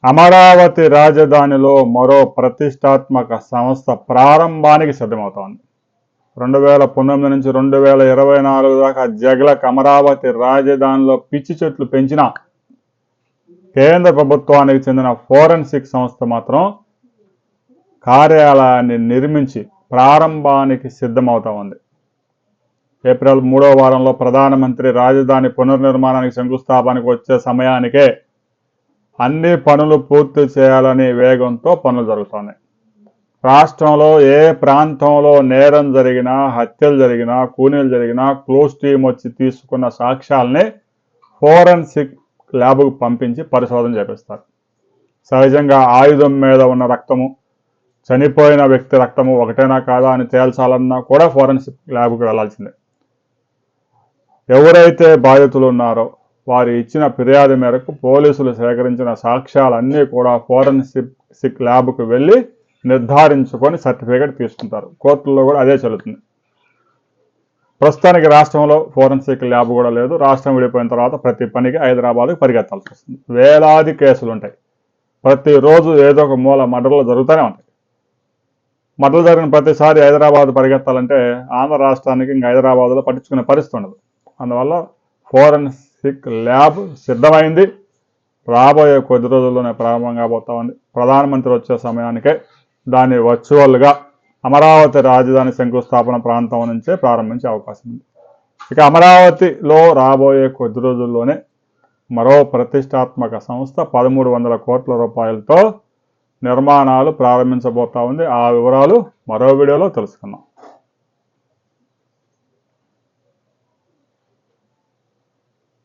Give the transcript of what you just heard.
అమరావతి రాజధానిలో మరో ప్రతిష్టాత్మక సంస్థ ప్రారంభానికి సిద్ధమవుతోంది. 2019 నుంచి 2024 దాకా జగలక్ అమరావతి రాజధానిలో పిచ్చి చెట్లు పెంచిన కేంద్ర ప్రభుత్వానికి చెందిన ఫోరెన్సిక్ సంస్థ మాత్రం కార్యాలయాన్ని నిర్మించి ప్రారంభానికి సిద్ధమవుతా ఉంది. ఏప్రిల్ 3వ వారంలో ప్రధానమంత్రి రాజధాని పునర్నిర్మాణానికి శంకుస్థాపనకు వచ్చే సమయానికే అన్ని పనులు పూర్తి చేయాలనే వేగంతో పనులు జరుగుతున్నాయి. రాష్ట్రంలో ఏ ప్రాంతంలో నేరం జరిగినా, హత్యలు జరిగినా, కూనీలు జరిగినా క్లోజ్ టీం వచ్చి తీసుకున్న సాక్ష్యాలని ఫోరెన్సిక్ ల్యాబ్కు పంపించి పరిశోధన చేపిస్తారు. సహజంగా ఆయుధం మీద ఉన్న రక్తము, చనిపోయిన వ్యక్తి రక్తము ఒకటేనా కాదా అని తేల్చాలన్నా కూడా ఫోరెన్సిక్ ల్యాబ్కి వెళ్లాల్సిందే. ఎవరైతే బాధితులు ఉన్నారో వారు ఇచ్చిన ఫిర్యాదు మేరకు పోలీసులు సేకరించిన సాక్ష్యాలన్నీ కూడా ఫోరెన్సిక్ ల్యాబ్కు వెళ్ళి నిర్ధారించుకొని సర్టిఫికేట్ తీసుకుంటారు. కోర్టుల్లో కూడా అదే చెల్లుతుంది. ప్రస్తుతానికి రాష్ట్రంలో ఫోరెన్సిక్ ల్యాబ్ కూడా లేదు. రాష్ట్రం విడిపోయిన తర్వాత ప్రతి పనికి హైదరాబాద్కు పరిగెత్తాల్సి వస్తుంది. వేలాది కేసులు ఉంటాయి. ప్రతిరోజు ఏదో ఒక మూల మర్డర్లు జరుగుతూనే ఉంటాయి. మర్డర్లు జరిగిన ప్రతిసారి హైదరాబాద్ పరిగెత్తాలంటే ఆంధ్ర రాష్ట్రానికి ఇంకా హైదరాబాద్లో పట్టించుకునే పరిస్థితి ఉండదు. అందువల్ల ఫోరెన్సిక్ ల్యాబ్ సిద్ధమైంది. రాబోయే కొద్ది రోజుల్లోనే ప్రారంభం కాబోతా ఉంది. ప్రధానమంత్రి వచ్చే సమయానికే దాన్ని వర్చువల్గా అమరావతి రాజధాని శంకుస్థాపన ప్రాంతం నుంచే ప్రారంభించే అవకాశం ఉంది. ఇక అమరావతిలో రాబోయే కొద్ది రోజుల్లోనే మరో ప్రతిష్టాత్మక సంస్థ 1300 కోట్ల రూపాయలతో నిర్మాణాలు ప్రారంభించబోతా ఉంది. ఆ వివరాలు మరో వీడియోలో తెలుసుకుందాం.